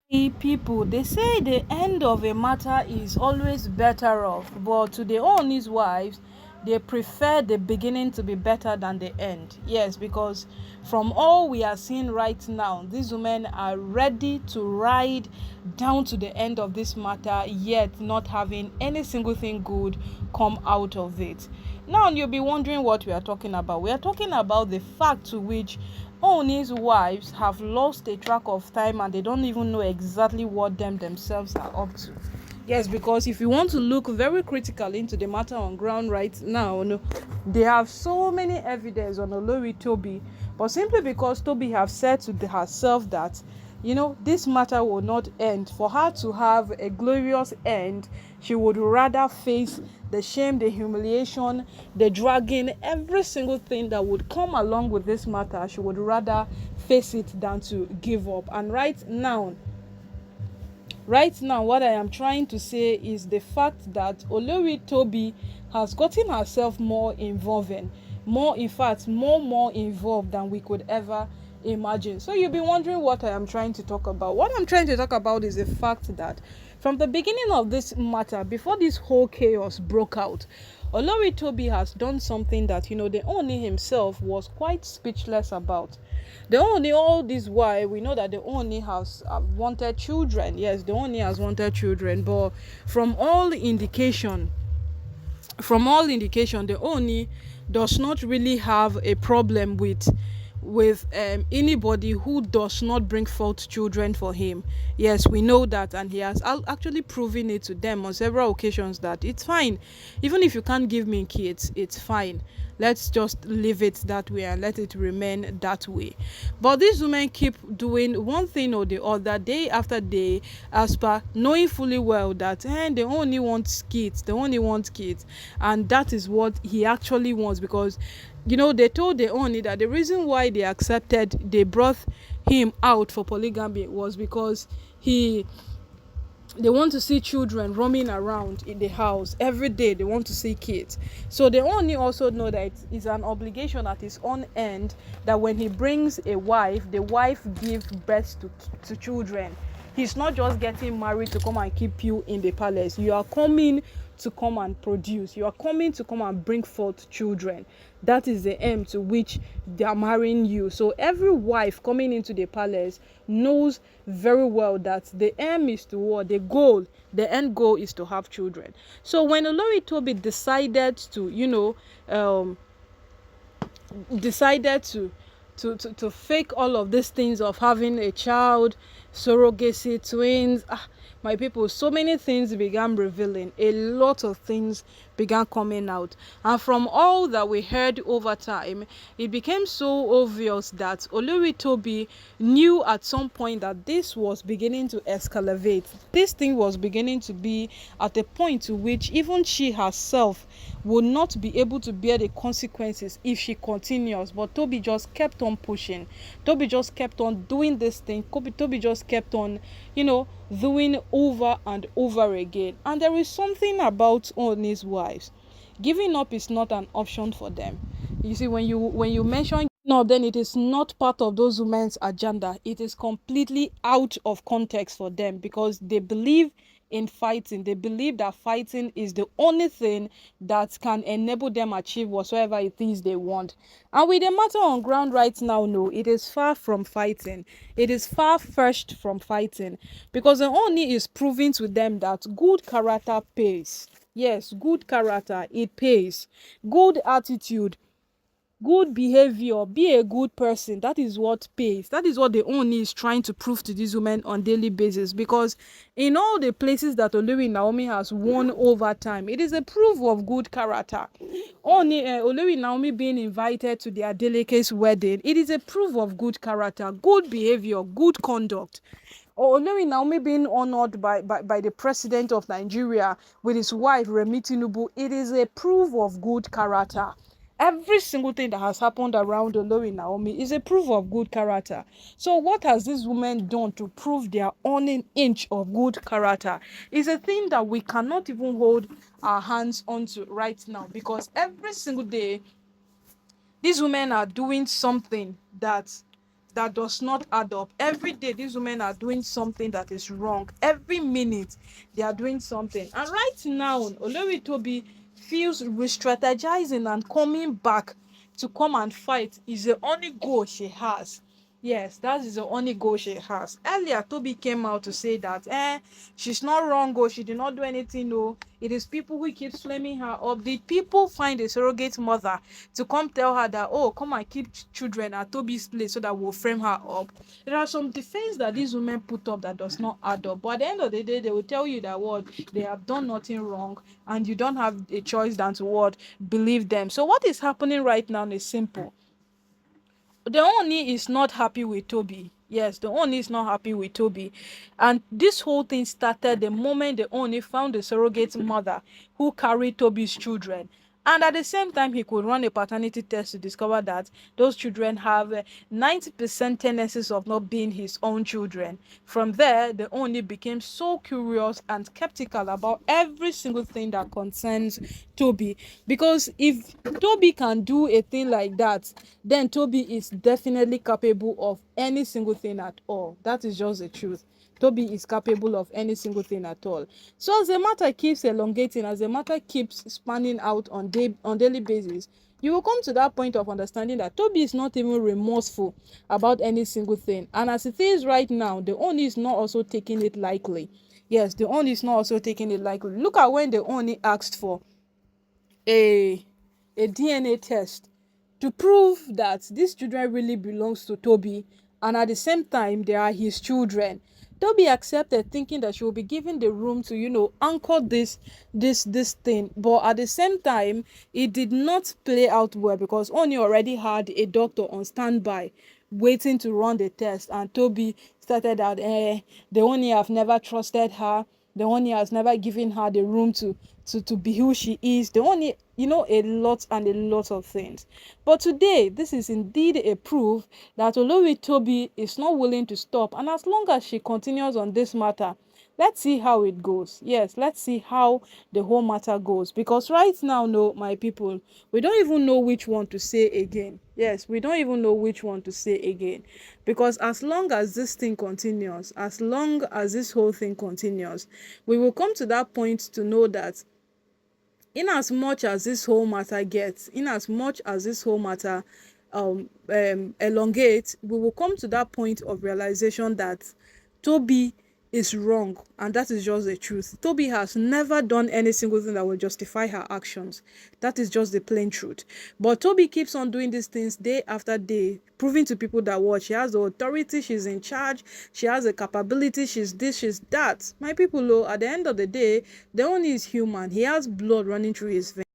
People, they say the end of a matter is always better off, but to their own his wives, they prefer the beginning to be better than the end. Yes, because from all we are seeing right now, these women are ready to ride down to the end of this matter, yet not having any single thing good come out of it. Now you'll be wondering what we are talking about. We are talking about the fact to which Ooni's wives have lost a track of time and they don't even know exactly what themselves are up to. Yes, because if you want to look very critically into the matter on ground right now, no, they have so many evidence on Olori Tobi, but simply because Tobi have said to herself that this matter will not end. For her to have a glorious end, she would rather face the shame, the humiliation, the dragging, every single thing that would come along with this matter. She would rather face it than to give up. And right now, what I am trying to say is the fact that Olori Tobi has gotten herself more involving, more in fact more involved than we could ever imagine. So you'll be wondering what I am trying to talk about. What I'm trying to talk about is the fact that from the beginning of this matter, before this whole chaos broke out, Olori Tobi has done something that the Ooni himself was quite speechless about. The Ooni, all this while, we know that the Ooni has wanted children. Yes, the Ooni has wanted children, but from all indication, the Ooni does not really have a problem with anybody who does not bring forth children for him. Yes, we know that, and he has actually proven it to them on several occasions that it's fine. Even if you can't give me kids, it's fine. Let's just leave it that way and let it remain that way. But these women keep doing one thing or the other, day after day, as per knowing fully well that they only want kids, and that is what he actually wants. Because they told the Ooni that the reason why they brought him out for polygamy was because they want to see children roaming around in the house every day. They want to see kids. So they only also know that it's an obligation at his own end that when he brings a wife, the wife gives birth to children. He's not just getting married to come and keep you in the palace. You are coming to come and produce. You are coming to come and bring forth children. That is the aim to which they are marrying you. So every wife coming into the palace knows very well that the aim is to what? The end goal is to have children. So when Olori Tobi decided to fake all of these things of having a child, surrogacy, twins, my people, so many things began revealing. A lot of things began coming out, and from all that we heard over time, it became so obvious that Olori Tobi knew at some point that this was beginning to escalate. This thing was beginning to be at a point to which even she herself would not be able to bear the consequences if she continues. But Tobi just kept on pushing. Tobi just kept on doing this thing. Tobi just kept on doing over and over again. And there is something about Ooni's wives. Giving up is not an option for them. You see, when you mention no, then it is not part of those women's agenda. It is completely out of context for them, because they believe in fighting. They believe that fighting is the only thing that can enable them achieve whatsoever it is they want. And with the matter on ground right now, no, it is far from fighting. It is far fetched from fighting, because the only is proving to them that good character pays. Yes, good character, it pays. Good attitude, good behavior, be a good person, that is what pays. That is what the Ooni is trying to prove to these women on daily basis. Because in all the places that Olori Naomi has won over time, it is a proof of good character. Olori Naomi being invited to their delicate's wedding, it is a proof of good character, good behavior, good conduct. Or Olori Naomi being honored by the president of Nigeria with his wife Remi Tinubu, it is a proof of good character. Every single thing that has happened around Olori Naomi is a proof of good character. So what has this woman done to prove their own inch of good character is a thing that we cannot even hold our hands onto right now, because every single day these women are doing something that that does not add up. Every day these women are doing something that is wrong. Every minute they are doing something. And right now Olori Tobi feels re-strategizing and coming back to come and fight is the only goal she has. Yes, that is the only goal she has. Earlier, Tobi came out to say that she's not wrong, oh, she did not do anything, no. It is people who keep flaming her up. Did people find a surrogate mother to come tell her that, oh, come and keep children at Tobi's place so that we'll frame her up? There are some defense that these women put up that does not add up. But at the end of the day, they will tell you that what they have done nothing wrong, and you don't have a choice than to what believe them. So what is happening right now is simple. The Ooni is not happy with Tobi. Yes, the Ooni is not happy with Tobi. And this whole thing started the moment the Ooni found a surrogate mother who carried Tobi's children. And at the same time, he could run a paternity test to discover that those children have 90% tendencies of not being his own children. From there, the Ooni became so curious and skeptical about every single thing that concerns Tobi. Because if Tobi can do a thing like that, then Tobi is definitely capable of any single thing at all. That is just the truth. Tobi is capable of any single thing at all. So as the matter keeps elongating, as the matter keeps spanning out on daily basis, you will come to that point of understanding that Tobi is not even remorseful about any single thing. And as it is right now, the Ooni is not also taking it lightly. Yes, the Ooni is not also taking it lightly. Look at when the Ooni asked for a DNA test to prove that these children really belongs to Tobi, and at the same time they are his children. Tobi accepted, thinking that she will be given the room to, anchor this thing. But at the same time, it did not play out well because Ooni already had a doctor on standby waiting to run the test, and Tobi started that the Ooni have never trusted her. The Ooni has never given her the room to be who she is. The Ooni, a lot and a lot of things. But today, this is indeed a proof that Olori Tobi is not willing to stop. And as long as she continues on this matter, let's see how it goes. Yes, let's see how the whole matter goes. Because right now, no, my people, we don't even know which one to say again. Yes, we don't even know which one to say again. Because as long as this thing continues, as long as this whole thing continues, we will come to that point to know that in as much as this whole matter gets, in as much as this whole matter elongates, we will come to that point of realization that Tobi is wrong, and that is just the truth. Tobi has never done any single thing that will justify her actions. That is just the plain truth. But Tobi keeps on doing these things day after day, proving to people that what she has the authority, she's in charge, she has the capability, she's this, she's that. My people, at the end of the day, the Ooni is human. He has blood running through his veins.